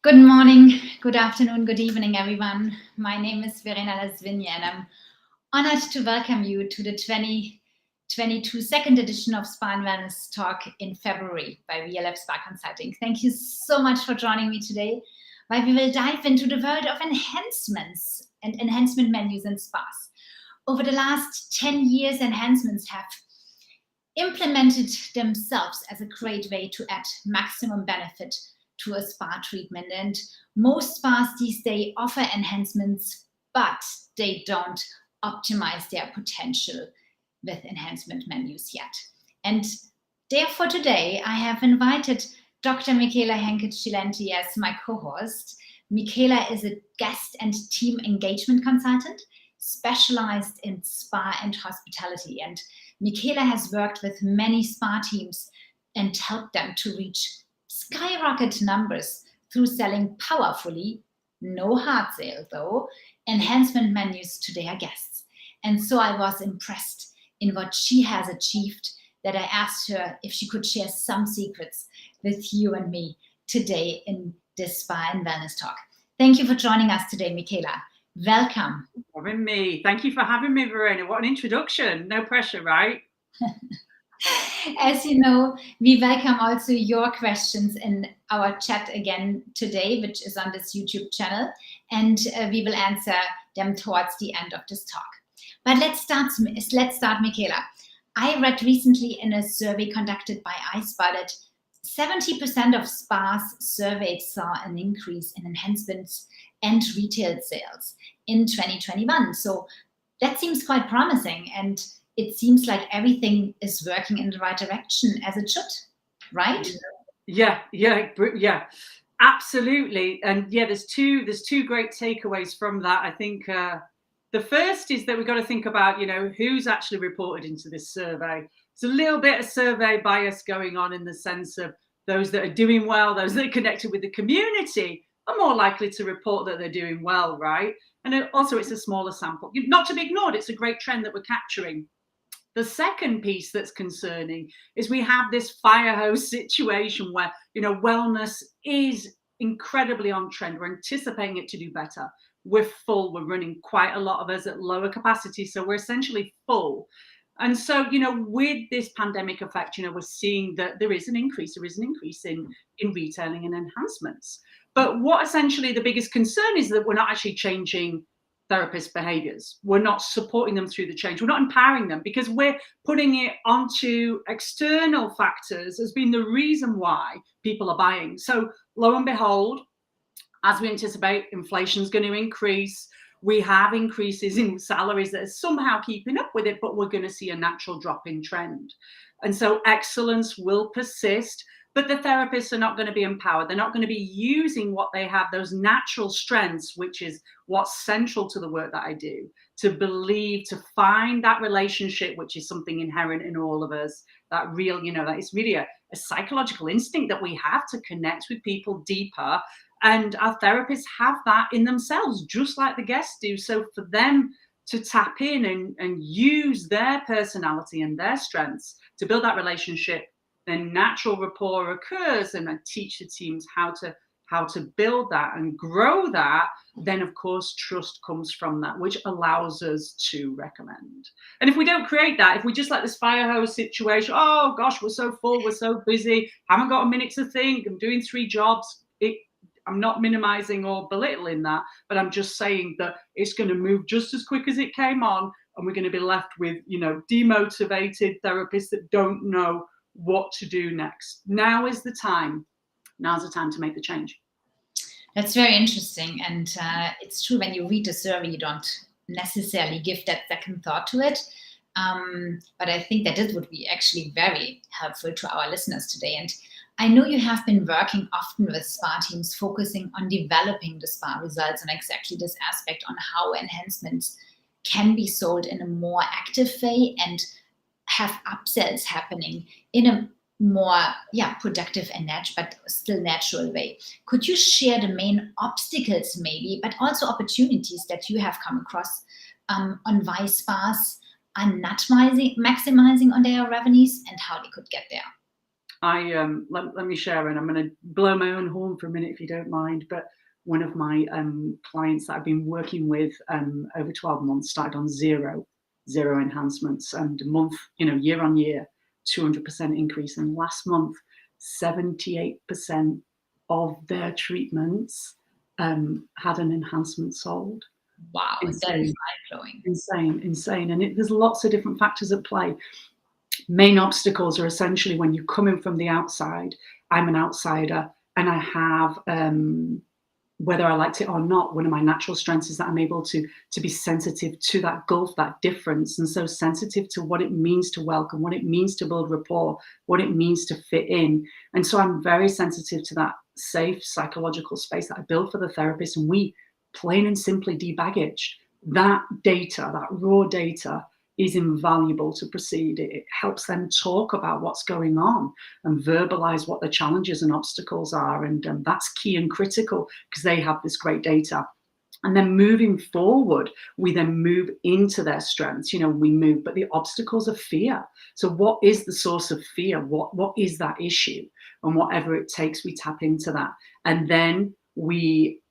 Good morning, good afternoon, good evening, everyone. My name is Verena Lasvinia, and I'm honored to welcome you to the 2022 second edition of Spa and Wellness Talk in February by VLF Spa Consulting. Thank you so much for joining me today, where we will dive into the world of enhancements and enhancement menus in spas. Over the last 10 years, enhancements have implemented themselves as a great way to add maximum benefit to a spa treatment. And most spas these days offer enhancements, but they don't optimize their potential with enhancement menus yet. And therefore today I have invited Dr. Michela Henke-Cilenti as my co-host. Michela is a guest and team engagement consultant specialized in spa and hospitality. And Michela has worked with many spa teams and helped them to reach skyrocket numbers through selling powerfully, no hard sale though, enhancement menus to their guests. And so I was impressed in what she has achieved that I asked her if she could share some secrets with you and me today in this Spa and Wellness Talk. Thank you for joining us today, Michela. Welcome. Having me. Thank you for having me, Verena. What an introduction. No pressure, right? As you know, we welcome also your questions in our chat again today, which is on this YouTube channel, and we will answer them towards the end of this talk. But let's start, Michela. I read recently in a survey conducted by iSpa that 70% of spas surveyed saw an increase in enhancements and retail sales in 2021. So that seems quite promising, and it seems like everything is working in the right direction as it should, right? Yeah, absolutely. And yeah, there's two great takeaways from that. I think the first is that we've got to think about, who's actually reported into this survey. There's a little bit of survey bias going on in the sense of those that are doing well, those that are connected with the community are more likely to report that they're doing well, right? And also it's a smaller sample. Not to be ignored, it's a great trend that we're capturing. The second piece that's concerning is we have this fire hose situation where, wellness is incredibly on trend. We're anticipating it to do better. We're full. We're running quite a lot of us at lower capacity. So we're essentially full. And so, with this pandemic effect, we're seeing that there is an increase in retailing and enhancements. But what essentially the biggest concern is that we're not actually changing therapist behaviors. We're not supporting them through the change. We're not empowering them because we're putting it onto external factors as being the reason why people are buying. So lo and behold, as we anticipate, inflation's going to increase. We have increases in salaries that are somehow keeping up with it, but we're going to see a natural drop in trend. And so excellence will persist, but the therapists are not going to be empowered. They're not going to be using what they have, those natural strengths, which is what's central to the work that I do, to believe, to find that relationship, which is something inherent in all of us, that real, that it's really a psychological instinct that we have to connect with people deeper. And our therapists have that in themselves, just like the guests do. So for them to tap in and use their personality and their strengths to build that relationship, then natural rapport occurs, and I teach the teams how to build that and grow that. Then of course trust comes from that, which allows us to recommend. And if we don't create that, if we just let this fire hose situation, oh gosh, we're so full, we're so busy, haven't got a minute to think, I'm doing 3 jobs, I'm not minimizing or belittling that, but I'm just saying that it's going to move just as quick as it came on, and we're going to be left with, demotivated therapists that don't know what to do next. Now's the time to make the change. That's very interesting. And it's true, when you read the survey, you don't necessarily give that second thought to it. But I think that this would be actually very helpful to our listeners today. And I know you have been working often with spa teams, focusing on developing the spa results and exactly this aspect on how enhancements can be sold in a more active way and have upsells happening in a more productive and but still natural way. Could you share the main obstacles maybe, but also opportunities that you have come across on why spas are not maximizing on their revenues and how they could get there? Let me share, and I'm going to blow my own horn for a minute if you don't mind. But one of my clients that I've been working with over 12 months started on zero enhancements, and a month, year on year, 200% increase. And last month, 78% of their treatments had an enhancement sold. Wow, Insane. that is mind-blowing. Insane. And there's lots of different factors at play. Main obstacles are essentially when you come in from the outside. I'm an outsider, and I have, whether I liked it or not, one of my natural strengths is that I'm able to be sensitive to that gulf, that difference, and so sensitive to what it means to welcome, what it means to build rapport, what it means to fit in. And so I'm very sensitive to that safe psychological space that I build for the therapist, and we plain and simply debaggage that data, that raw data is invaluable to proceed. It helps them talk about what's going on and verbalize what the challenges and obstacles are. And that's key and critical because they have this great data. And then moving forward, we then move into their strengths. We move, but the obstacles are fear. So what is the source of fear? What is that issue? And whatever it takes, we tap into that. And then we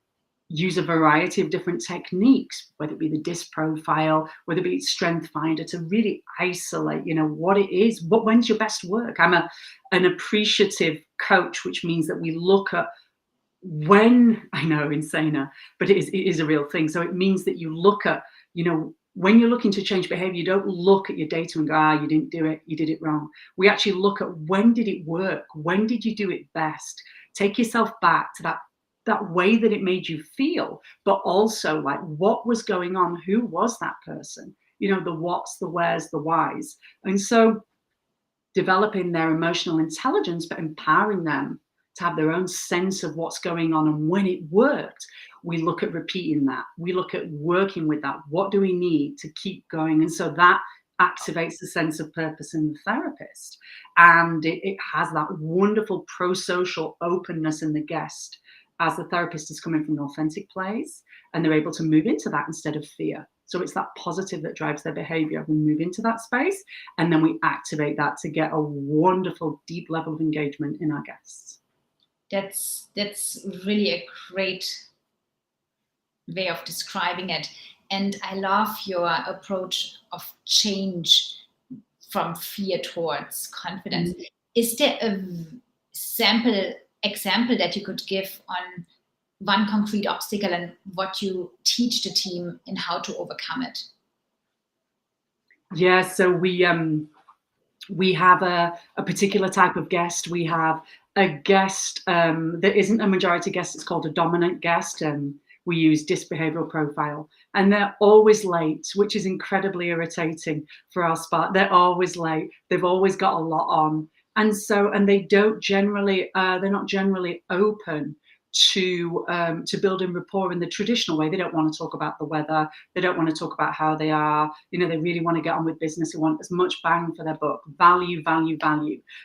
use a variety of different techniques, whether it be the DISC profile, whether it be Strength Finder, to really isolate, what it is, when's your best work. I'm an appreciative coach, which means that we look at when, I know, insaner, but it is a real thing. So it means that you look at, when you're looking to change behavior, you don't look at your data and go, you didn't do it, you did it wrong. We actually look at when did it work? When did you do it best? Take yourself back to that way that it made you feel, but also like what was going on, who was that person, the whats, the wheres, the whys. And so developing their emotional intelligence, but empowering them to have their own sense of what's going on. And when it worked, we look at repeating that. We look at working with that. What do we need to keep going? And so that activates the sense of purpose in the therapist. And it has that wonderful pro-social openness in the guest, as the therapist is coming from an authentic place, and they're able to move into that instead of fear. So it's that positive that drives their behavior. We move into that space, and then we activate that to get a wonderful, deep level of engagement in our guests. That's really a great way of describing it. And I love your approach of change from fear towards confidence. Mm-hmm. Is there a example that you could give on one concrete obstacle and what you teach the team in how to overcome it? Yeah, so we have a particular type of guest. We have a guest that isn't a majority guest. It's called a dominant guest, and we use DISC behavioral profile, and they're always late, which is incredibly irritating for our spa. They're always late. They've always got a lot on. And so, and they don't generally, they're not generally open to building rapport in the traditional way. They don't want to talk about the weather. They don't want to talk about how they are. They really want to get on with business. They want as much bang for their buck, value.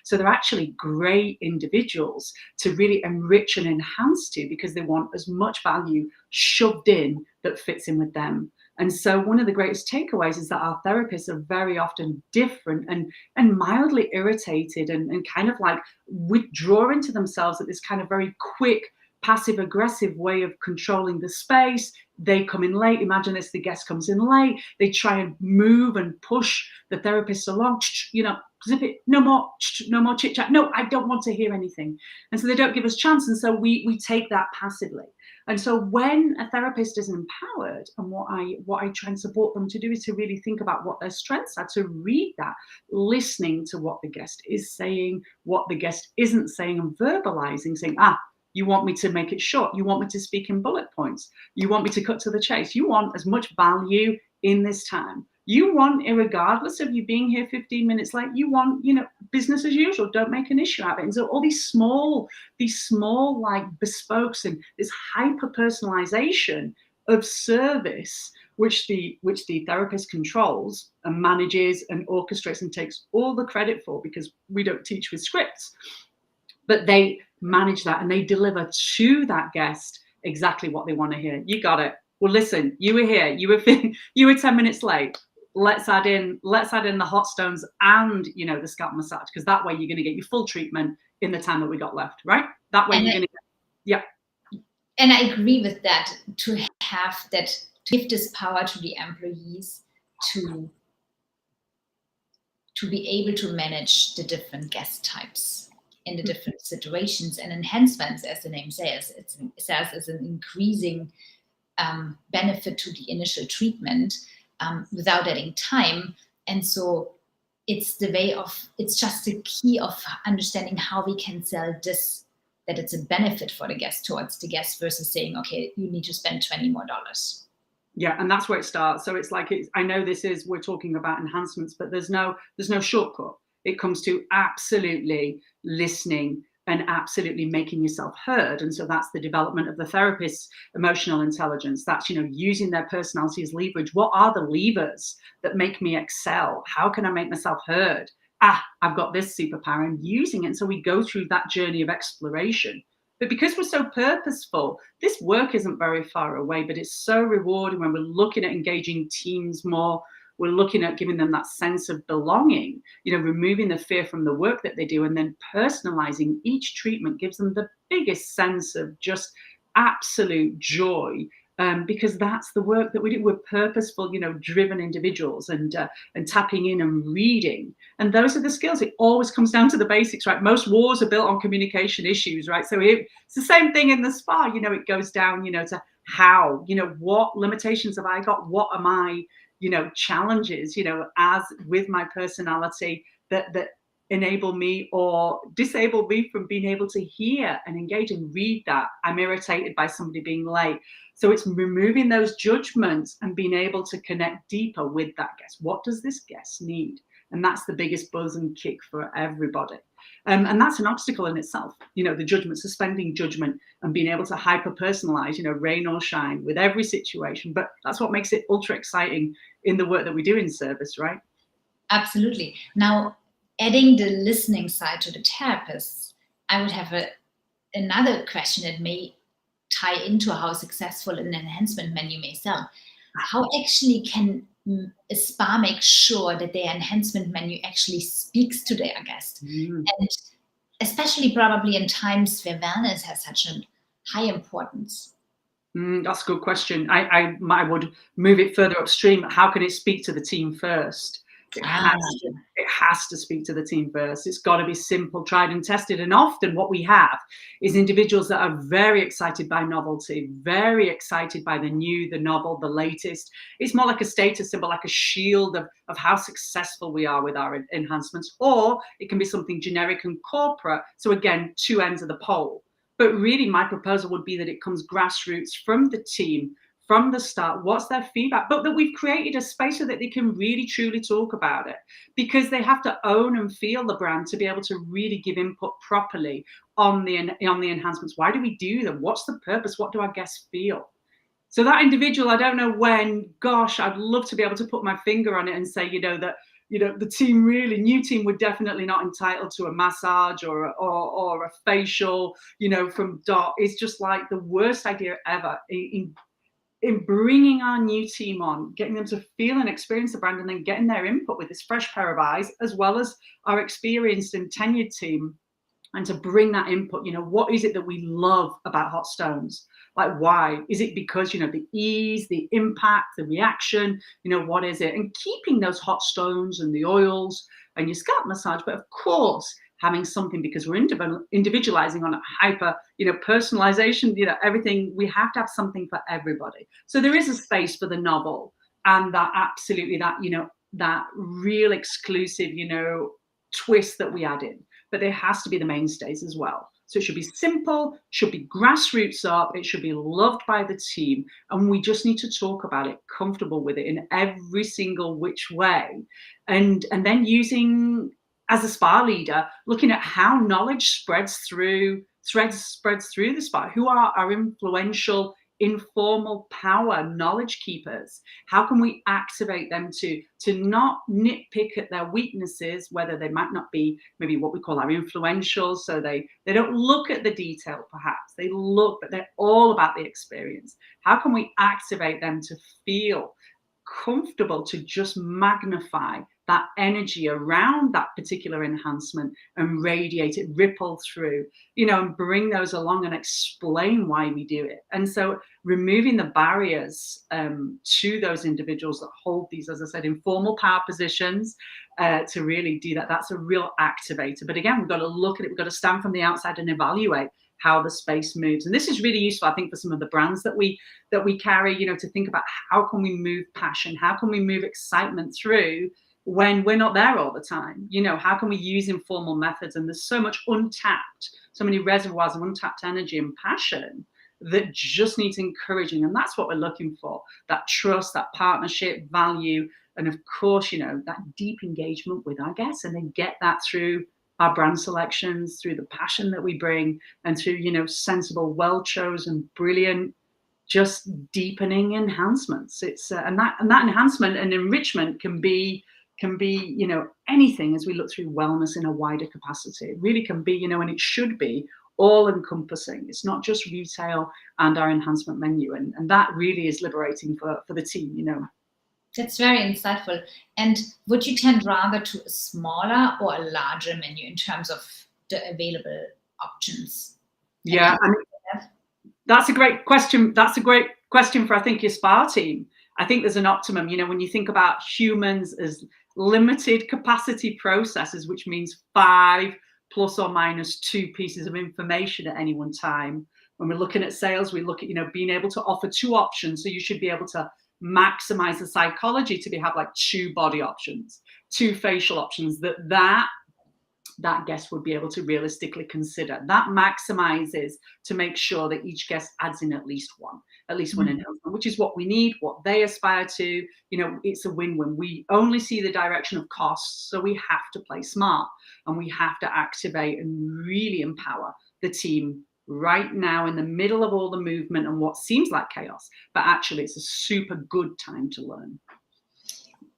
So they're actually great individuals to really enrich and enhance to, because they want as much value shoved in that fits in with them. And so one of the greatest takeaways is that our therapists are very often different and mildly irritated and kind of like withdraw into themselves at this kind of very quick, passive aggressive way of controlling the space. They come in late. Imagine this, the guest comes in late. They try and move and push the therapist along, zip it, no more chit chat. No, I don't want to hear anything. And so they don't give us chance. And so we take that passively. And so when a therapist is empowered, and what I try and support them to do is to really think about what their strengths are, to read that, listening to what the guest is saying, what the guest isn't saying, and verbalizing, saying, you want me to make it short. You want me to speak in bullet points. You want me to cut to the chase. You want as much value in this time. You want, regardless of you being here 15 minutes late, you want, business as usual. Don't make an issue out of it. And so all these small like bespokes and this hyper personalization of service, which the therapist controls and manages and orchestrates and takes all the credit for, because we don't teach with scripts, but they manage that and they deliver to that guest exactly what they want to hear. You got it. Well, listen, you were here. You were 10 minutes late. let's add in the hot stones and, you know, the scalp massage, because that way you're going to get your full treatment in the time that we got left, right? That way you're going to get, yeah. And I agree with that, to have that, to give this power to the employees to be able to manage the different guest types in the different situations. And enhancements, as the name says, it says is an increasing benefit to the initial treatment without adding time. And so it's just the key of understanding how we can sell this, that it's a benefit for the guest, towards the guest, versus saying, okay, you need to spend $20 more. Yeah, and that's where it starts. So it's like, I know we're talking about enhancements, but there's no shortcut. It comes to absolutely listening and absolutely making yourself heard. And so that's the development of the therapist's emotional intelligence. That's, you know, using their personality as leverage. What are the levers that make me excel? How can I make myself heard? I've got this superpower, and using it. And so we go through that journey of exploration. But because we're so purposeful, this work isn't very far away, but it's so rewarding when we're looking at engaging teams more. We're looking at giving them that sense of belonging, you know, removing the fear from the work that they do, and then personalizing each treatment gives them the biggest sense of just absolute joy. Because that's the work that we do. We're purposeful, you know, driven individuals, and tapping in and reading. And those are the skills. It always comes down to the basics, right? Most wars are built on communication issues, right? So it's the same thing in the spa. You know, it goes down, you know, to how, you know, what limitations have I got? What are my, you know, challenges, you know, as with my personality that enable me or disable me from being able to hear and engage and read that. I'm irritated by somebody being late. So it's removing those judgments and being able to connect deeper with that guest. What does this guest need? And that's the biggest buzz and kick for everybody. And that's an obstacle in itself, you know, the judgment, suspending judgment and being able to hyper personalize, you know, rain or shine with every situation. But that's what makes it ultra exciting in the work that we do in service, right? Absolutely. Now, adding the listening side to the therapists, I would have another question that may tie into how successful an enhancement menu may sell. How actually can a spa make sure that their enhancement menu actually speaks to their guest? And especially probably in times where wellness has such a high importance. That's a good question. I would move it further upstream. How can it speak to the team first? It has to speak to the team first. It's got to be simple, tried and tested. And often what we have is individuals that are very excited by novelty, very excited by the new, the novel, the latest. It's more like a status symbol, like a shield of how successful we are with our enhancements. Or it can be something generic and corporate. So again, two ends of the pole. But really, my proposal would be that it comes grassroots from the team, from the start. What's their feedback? But that we've created a space so that they can really, truly talk about it, because they have to own and feel the brand to be able to really give input properly on the enhancements. Why do we do them? What's the purpose? What do our guests feel? So that individual, I don't know when, gosh, I'd love to be able to put my finger on it and say, the team, really new team, were definitely not entitled to a massage or a facial, from Dot. It's just like the worst idea ever in bringing our new team on, getting them to feel and experience the brand, and then getting their input with this fresh pair of eyes, as well as our experienced and tenured team, and to bring that input. What is it that we love about hot stones? Like, why? Is it because, the ease, the impact, the reaction, what is it? And keeping those hot stones and the oils and your scalp massage, but of course, having something, because we're individualizing on a hyper, personalization, everything. We have to have something for everybody. So there is a space for the novel and that absolutely that real exclusive, twist that we add in. But there has to be the mainstays as well. So it should be simple, should be grassroots up, it should be loved by the team. And we just need to talk about it, comfortable with it in every single which way. And then using, as a spa leader, looking at how knowledge spreads through the spa. Who are our influential, informal power knowledge keepers? How can we activate them to not nitpick at their weaknesses, whether they might not be maybe what we call our influentials? So they don't look at the detail, perhaps. They look, but they're all about the experience. How can we activate them to feel comfortable to just magnify that energy around that particular enhancement and radiate it, ripple through, and bring those along and explain why we do it. And so removing the barriers to those individuals that hold these, as I said, informal power positions, to really do that, that's a real activator. But again, we've got to look at it, we've got to stand from the outside and evaluate how the space moves. And this is really useful, I think, for some of the brands that we carry, to think about how can we move passion, how can we move excitement through when we're not there all the time. How can we use informal methods? And there's so much untapped, so many reservoirs of untapped energy and passion that just needs encouraging. And that's what we're looking for, that trust, that partnership, value, and of course, that deep engagement with our guests. And they get that through our brand selections, through the passion that we bring, and through, sensible, well-chosen, brilliant, just deepening enhancements. It's and that enhancement and enrichment can be anything as we look through wellness in a wider capacity. It really can be, and it should be all encompassing. It's not just retail and our enhancement menu, and that really is liberating for the team. That's very insightful. And would you tend rather to a smaller or a larger menu in terms of the available options? Yeah, that's a great question. That's a great question for, I think, your spa team. I think there's an optimum, when you think about humans as limited capacity processors, which means 5 plus or minus 2 pieces of information at any one time. When we're looking at sales, we look at, being able to offer 2 options. So you should be able to maximize the psychology to have like 2 body options, 2 facial options that guest would be able to realistically consider. That maximizes to make sure that each guest adds in at least one enhancement, which is what we need, what they aspire to. It's a win-win. We only see the direction of costs, so we have to play smart, and we have to activate and really empower the team right now in the middle of all the movement and what seems like chaos, but actually it's a super good time to learn.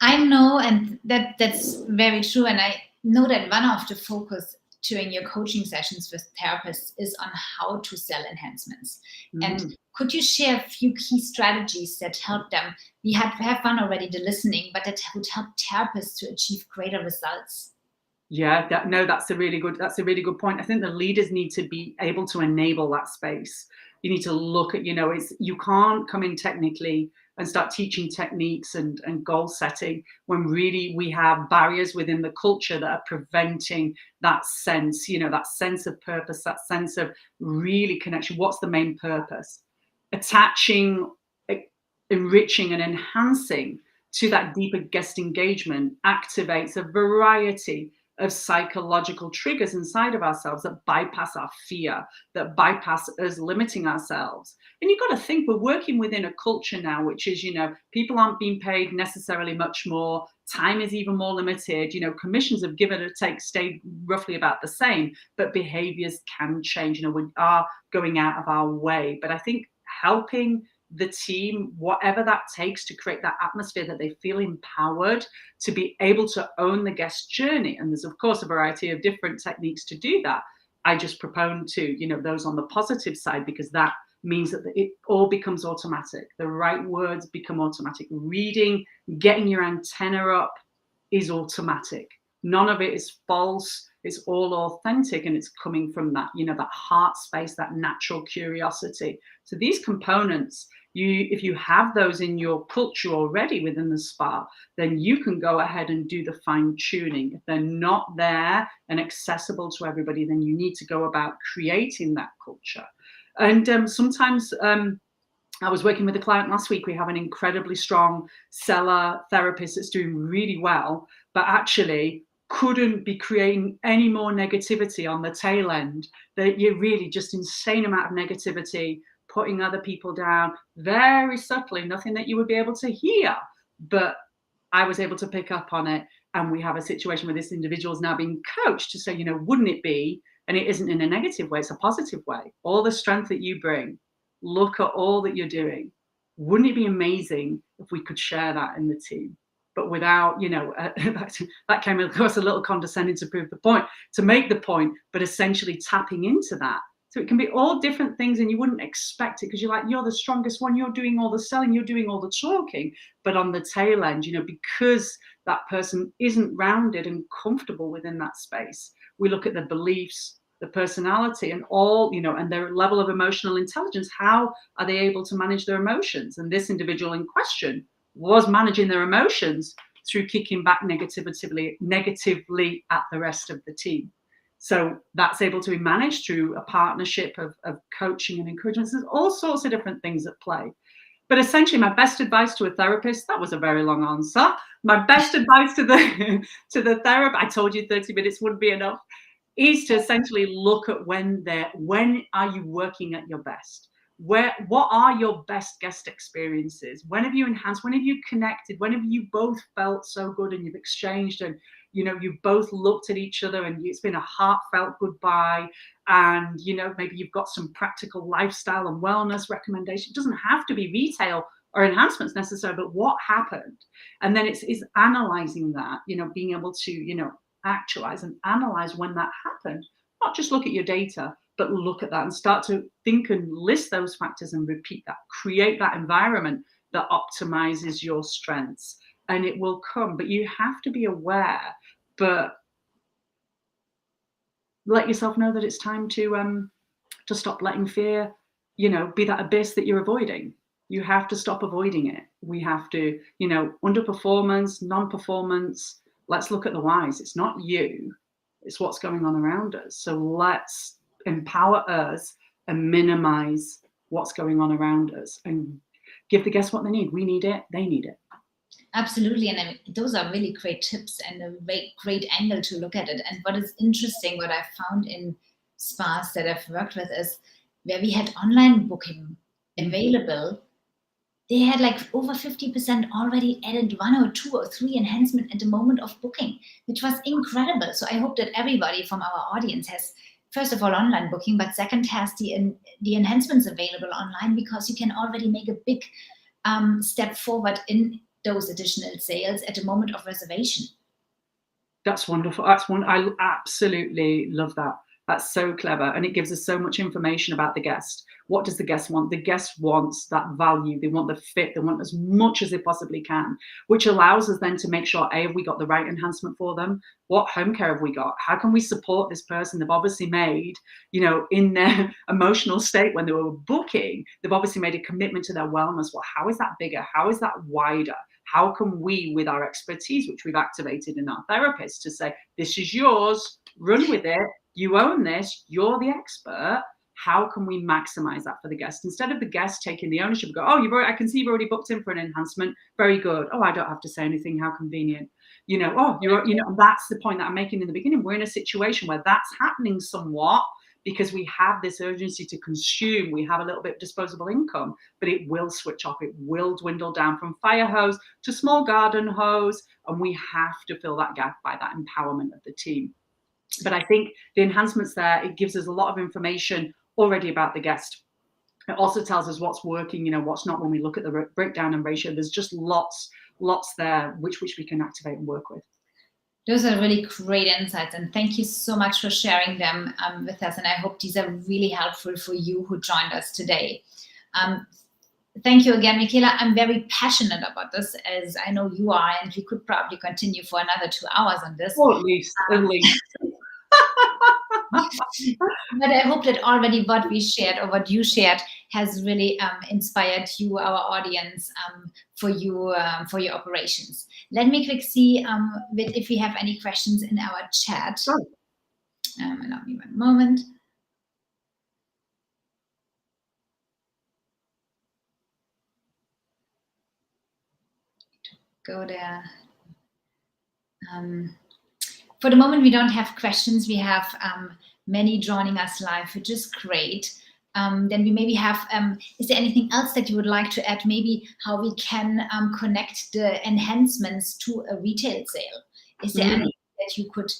I know, and that's very true. And I know that one of the focus during your coaching sessions with therapists is on how to sell enhancements. And could you share a few key strategies that help them? We have one already, the listening, but that would help therapists to achieve greater results. Yeah, that's a really good point. I think the leaders need to be able to enable that space. You need to look at, you can't come in technically and start teaching techniques and goal setting when really we have barriers within the culture that are preventing that sense, that sense of purpose, that sense of really connection. What's the main purpose? Attaching, enriching, and enhancing to that deeper guest engagement activates a variety of psychological triggers inside of ourselves that bypass our fear, that bypass us limiting ourselves. And you've got to think, we're working within a culture now, which is, people aren't being paid necessarily much more. Time is even more limited. Commissions of give or take stayed roughly about the same, but behaviors can change. We are going out of our way. But I think helping the team, whatever that takes, to create that atmosphere that they feel empowered to be able to own the guest journey. And there's, of course, a variety of different techniques to do that. I just propose to, those on the positive side, because that means that it all becomes automatic. The right words become automatic. Reading, getting your antenna up is automatic. None of it is false. It's all authentic, and it's coming from that, that heart space, that natural curiosity. So these components, if you have those in your culture already within the spa, then you can go ahead and do the fine tuning. If they're not there and accessible to everybody, then you need to go about creating that culture. And sometimes I was working with a client last week. We have an incredibly strong seller therapist that's doing really well, but actually couldn't be creating any more negativity on the tail end. That you're really just insane amount of negativity, putting other people down very subtly, nothing that you would be able to hear, but I was able to pick up on it. And we have a situation where this individual is now being coached to say, wouldn't it be, and it isn't in a negative way, it's a positive way, all the strength that you bring, look at all that you're doing. Wouldn't it be amazing if we could share that in the team? But without, that came across a little condescending to prove the point, to make the point, but essentially tapping into that So it can be all different things, and you wouldn't expect it because you're like, you're the strongest one, you're doing all the selling, you're doing all the talking. But on the tail end, because that person isn't rounded and comfortable within that space, we look at their beliefs, the personality, and all, and their level of emotional intelligence. How are they able to manage their emotions? And this individual in question was managing their emotions through kicking back negatively at the rest of the team. So that's able to be managed through a partnership of coaching and encouragement. There's all sorts of different things at play. But essentially, my best advice to a therapist, that was a very long answer. My best advice to the therapist, I told you 30 minutes wouldn't be enough, is to essentially look at when are you working at your best? What are your best guest experiences? When have you enhanced? When have you connected? When have you both felt so good and you've exchanged and you've both looked at each other and it's been a heartfelt goodbye, and maybe you've got some practical lifestyle and wellness recommendations. It doesn't have to be retail or enhancements necessarily, but what happened? And then it's analyzing that, being able to actualize and analyze when that happened. Not just look at your data, but look at that and start to think and list those factors and repeat that. Create that environment that optimizes your strengths, and it will come. But you have to be aware, but let yourself know that it's time to stop letting fear, be that abyss that you're avoiding. You have to stop avoiding it. We have to, underperformance, non-performance. Let's look at the whys. It's not you, it's what's going on around us. So let's empower us and minimize what's going on around us and give the guests what they need. We need it, they need it. Absolutely. And those are really great tips and a great angle to look at it. And what is interesting, what I've found in spas that I've worked with, is where we had online booking available, they had like over 50% already added 1 or 2 or 3 enhancement at the moment of booking, which was incredible. So I hope that everybody from our audience has, first of all, online booking, but second, has the enhancements available online, because you can already make a big step forward in those additional sales at the moment of reservation. That's wonderful. I absolutely love that. That's so clever. And it gives us so much information about the guest. What does the guest want? The guest wants that value. They want the fit. They want as much as they possibly can, which allows us then to make sure, have we got the right enhancement for them? What home care have we got? How can we support this person? They've obviously made, in their emotional state when they were booking, they've obviously made a commitment to their wellness. Well, how is that bigger? How is that wider? How can we, with our expertise, which we've activated in our therapists, to say, this is yours, run with it, you own this, you're the expert. How can we maximize that for the guest? Instead of the guest taking the ownership and go, oh, I can see you've already booked in for an enhancement. Very good. Oh, I don't have to say anything. How convenient. That's the point that I'm making in the beginning. We're in a situation where that's happening somewhat because we have this urgency to consume. We have a little bit of disposable income, but it will switch off. It will dwindle down from fire hose to small garden hose. And we have to fill that gap by that empowerment of the team. But I think the enhancements there, it gives us a lot of information already about the guest. It also tells us what's working, what's not. When we look at the breakdown and ratio, there's just lots there which we can activate and work with. Those are really great insights, and thank you so much for sharing them with us. And I hope these are really helpful for you who joined us today. Thank you again, Michela. I'm very passionate about this, as I know you are, and we could probably continue for another 2 hours on this. Or at least. But I hope that already what we shared or what you shared has really inspired you, our audience, for your operations. Let me quick see if we have any questions in our chat. Sure. Allow me 1 moment. Go there. For the moment, we don't have questions. We have many joining us live, which is great. Then we maybe have, is there anything else that you would like to add? Maybe how we can connect the enhancements to a retail sale? Is there anything that you could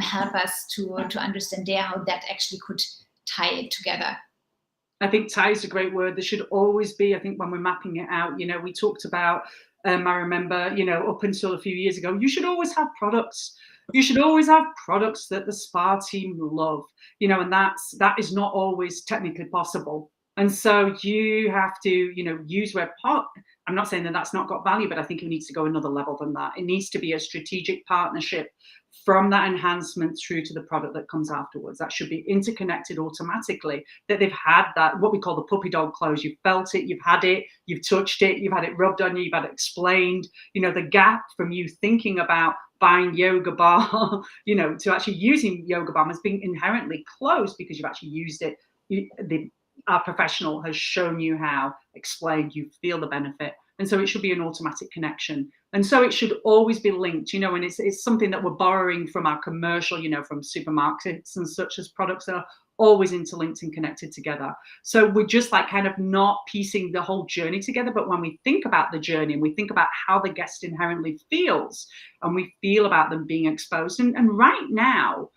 help us to understand there, how that actually could tie it together? I think tie is a great word. There should always be, I think when we're mapping it out, we talked about, I remember, up until a few years ago, you should always have products. You should always have products that the spa team love, and that is not always technically possible. And so you have to, use where I'm not saying that that's not got value, but I think it needs to go another level than that. It needs to be a strategic partnership from that enhancement through to the product that comes afterwards. That should be interconnected automatically, that they've had that, what we call the puppy dog close. You've felt it, you've had it, you've touched it, you've had it rubbed on you, you've had it explained. The gap from you thinking about buying yoga bar, to actually using yoga bar as being inherently closed because you've actually used it. Our professional has shown you how, explained, you feel the benefit. And so it should be an automatic connection. And so it should always be linked, and it's something that we're borrowing from our commercial, from supermarkets and such, as products are always interlinked and connected together. So we're just like kind of not piecing the whole journey together. But when we think about the journey and we think about how the guest inherently feels, and we feel about them being exposed, and right now,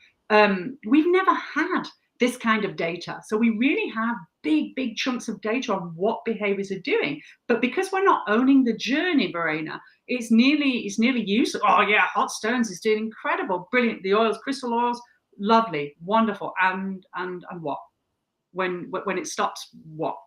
we've never had this kind of data. So we really have big chunks of data on what behaviors are doing. But because we're not owning the journey, Verena, it's nearly useless. Oh yeah, hot stones is doing incredible, brilliant. The oils, crystal oils, lovely, wonderful. And what? When it stops, what?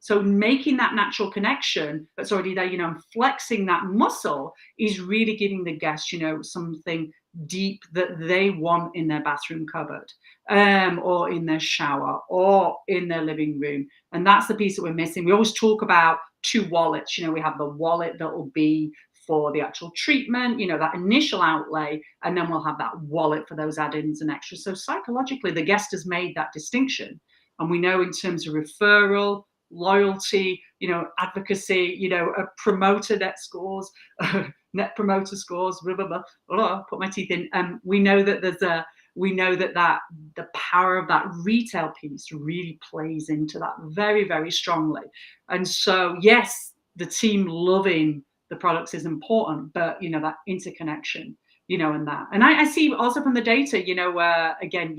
So making that natural connection that's already there, and flexing that muscle is really giving the guest, something deep that they want in their bathroom cupboard, or in their shower, or in their living room. And that's the piece that we're missing. We always talk about two wallets. We have the wallet that will be for the actual treatment, that initial outlay, and then we'll have that wallet for those add-ins and extras. So psychologically, the guest has made that distinction. And we know in terms of referral, loyalty, advocacy, promoter net scores, net promoter scores, blah, blah, blah, blah, put my teeth in. We know that the power of that retail piece really plays into that very, very strongly. And so, yes, the team loving the products is important, but, that interconnection, and that. And I see also from the data, again,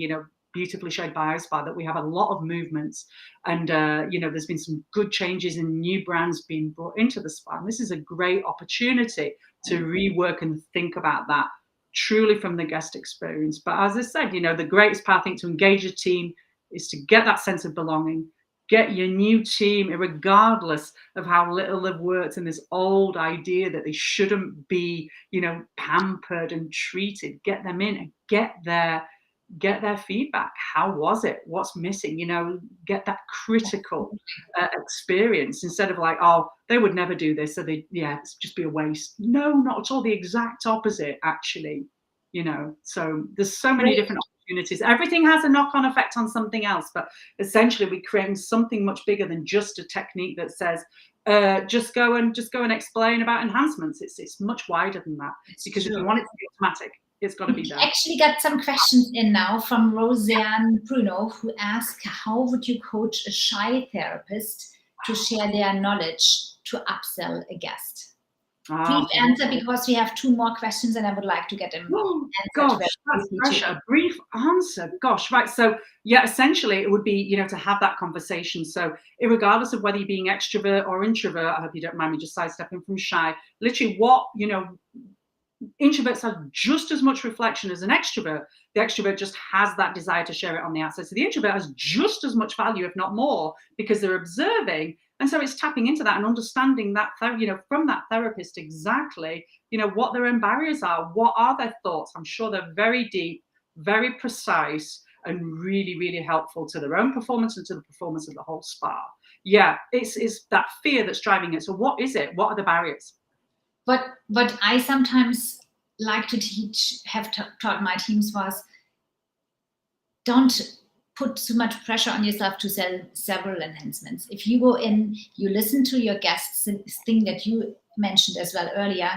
beautifully showed by iSpa, that we have a lot of movements, and there's been some good changes and new brands being brought into the spa. And this is a great opportunity to rework and think about that truly from the guest experience. But as I said, the greatest part, I think, to engage a team is to get that sense of belonging, get your new team, regardless of how little they've worked in this old idea that they shouldn't be, pampered and treated. Get them in and get their feedback. How was it? What's missing? Get that critical experience, instead of like, oh, they would never do this, so it's just be a waste. No, not at all. The exact opposite, actually. So there's so many different opportunities. Everything has a knock-on effect on something else, but essentially we're creating something much bigger than just a technique that says just go and explain about enhancements. It's much wider than that, because if you want it to be automatic, it's got to be there. We actually got some questions in now from Roseanne Bruno, who asked, how would you coach a shy therapist to share their knowledge to upsell a guest? Brief answer, because we have 2 more questions and I would like to get them answered. Gosh, that's pressure. A brief answer. Gosh, right. So yeah, essentially it would be, to have that conversation. So regardless of whether you're being extrovert or introvert, I hope you don't mind me just sidestepping from shy, literally what, introverts have just as much reflection as an extrovert. The extrovert just has that desire to share it on the outside. So the introvert has just as much value, if not more, because they're observing. And so it's tapping into that and understanding that, from that therapist exactly, what their own barriers are, what are their thoughts. I'm sure they're very deep, very precise, and really, really helpful to their own performance and to the performance of the whole spa. Yeah, it's that fear that's driving it. So what is it? What are the barriers? What I sometimes like to teach, taught my teams, was don't put too much pressure on yourself to sell several enhancements. If you go in, you listen to your guests, this thing that you mentioned as well earlier,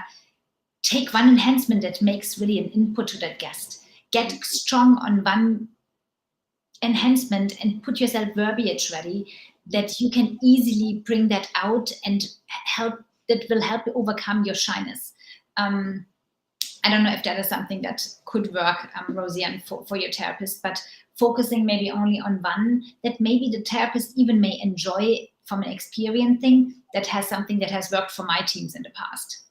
take one enhancement that makes really an input to that guest. Get strong on one enhancement and put yourself verbiage ready that you can easily bring that out and that will help you overcome your shyness. I don't know if that is something that could work, Roseanne, for your therapist, but focusing maybe only on one that maybe the therapist even may enjoy from an experience thing, that has something that has worked for my teams in the past.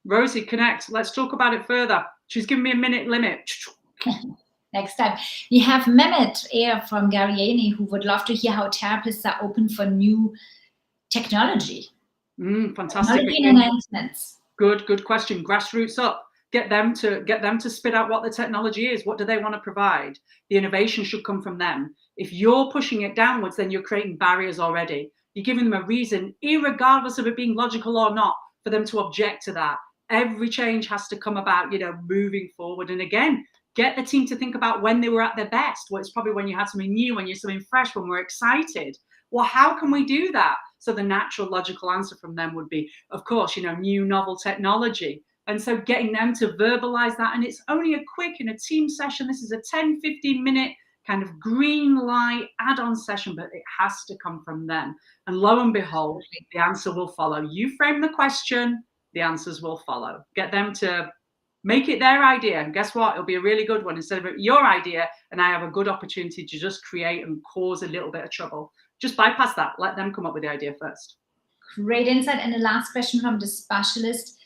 Rosie, connect. Let's talk about it further. She's given me a minute limit. Next time. We have Mehmet Air from Gariani who would love to hear how therapists are open for new technology. Fantastic. Technology enhancements. Good question. Grassroots up. Get them to spit out what the technology is. What do they want to provide? The innovation should come from them. If you're pushing it downwards, then you're creating barriers already. You're giving them a reason, irregardless of it being logical or not, for them to object to that. Every change has to come about, moving forward. And again, get the team to think about when they were at their best. Well, it's probably when you had something new, when you're something fresh, when we're excited. Well, how can we do that? So the natural, logical answer from them would be, of course, new novel technology. And so getting them to verbalize that. And it's only a quick, in a team session, this is a 10, 15 minute kind of green light add-on session, but it has to come from them. And lo and behold, the answer will follow. You frame the question, the answers will follow. Get them to make it their idea. And guess what? It'll be a really good one instead of your idea. And I have a good opportunity to just create and cause a little bit of trouble. Just bypass that. Let them come up with the idea first. Great insight. And the last question from the specialist.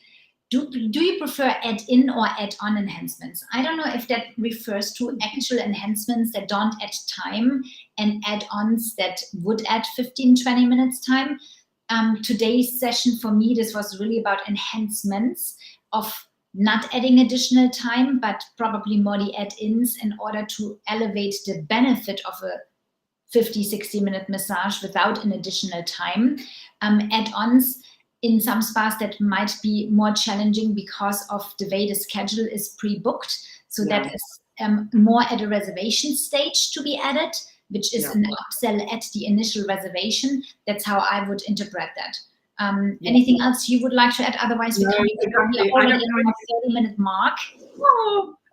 Do you prefer add-in or add-on enhancements? I don't know if that refers to actual enhancements that don't add time and add-ons that would add 15, 20 minutes time. Today's session for me, this was really about enhancements of not adding additional time, but probably more the add-ins in order to elevate the benefit of a 50, 60-minute massage without an additional time. Add-ons in some spas that might be more challenging because of the way the schedule is pre-booked. So that is more at a reservation stage to be added, which is an upsell at the initial reservation. That's how I would interpret that. Anything else you would like to add? Otherwise, we are already at the 30-minute mark.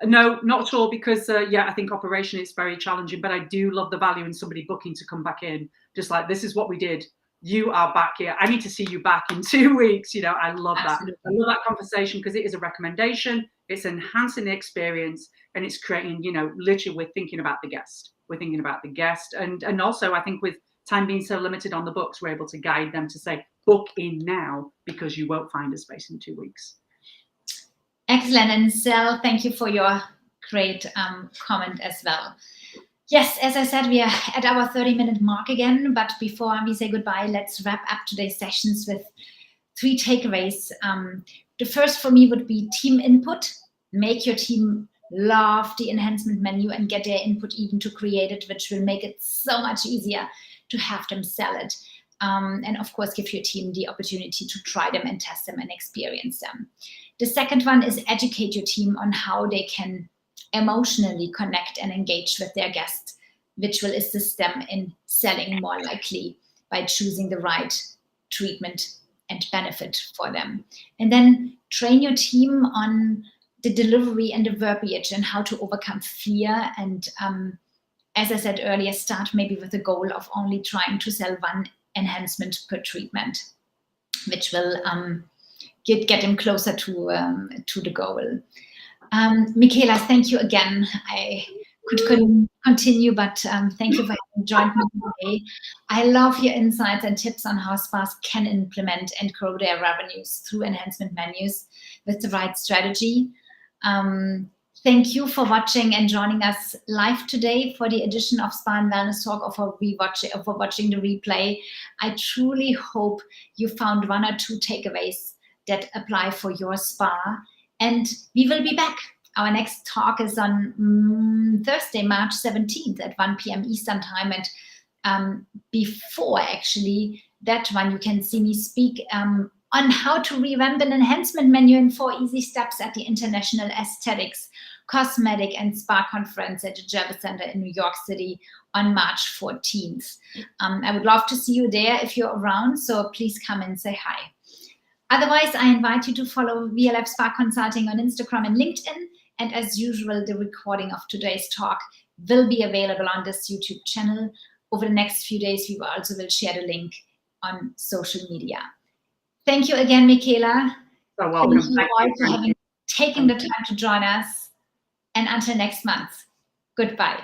No, not at all, because I think operation is very challenging, but I do love the value in somebody booking to come back in. Just like, this is what we did. You are back here. I need to see you back in 2 weeks. I love Absolutely. that. I love that conversation because it is a recommendation. It's enhancing the experience, and it's creating, literally we're thinking about the guest. We're thinking about the guest. And also I think with time being so limited on the books, we're able to guide them to say, book in now because you won't find a space in 2 weeks. Excellent. And Sel, thank you for your great comment as well. Yes, as I said, we are at our 30-minute mark again, but before we say goodbye, let's wrap up today's sessions with 3 takeaways. The first for me would be team input. Make your team love the enhancement menu and get their input even to create it, which will make it so much easier to have them sell it. And of course, give your team the opportunity to try them and test them and experience them. The second one is educate your team on how they can emotionally connect and engage with their guests, which will assist them in selling more likely by choosing the right treatment and benefit for them. And then train your team on the delivery and the verbiage and how to overcome fear. And as I said earlier, start maybe with the goal of only trying to sell 1 enhancement per treatment, which will get them closer to the goal. Michela, thank you again. I could continue, but thank you for having joined me today. I love your insights and tips on how spas can implement and grow their revenues through enhancement menus with the right strategy. Thank you for watching and joining us live today for the edition of Spa and Wellness Talk, or for watching the replay. I truly hope you found 1 or 2 takeaways that apply for your spa. And we will be back. Our next talk is on Thursday, March 17th at 1 p.m. Eastern time. And before actually that one, you can see me speak on how to revamp an enhancement menu in 4 easy steps at the International Aesthetics, Cosmetic and Spa Conference at the Javits Center in New York City on March 14th. I would love to see you there if you're around, so please come and say hi. Otherwise, I invite you to follow VLF Spa Consulting on Instagram and LinkedIn. And as usual, the recording of today's talk will be available on this YouTube channel. Over the next few days, we also will share the link on social media. Thank you again, Michela. You're welcome. Thank you all for having taken the time to join us. And until next month, goodbye.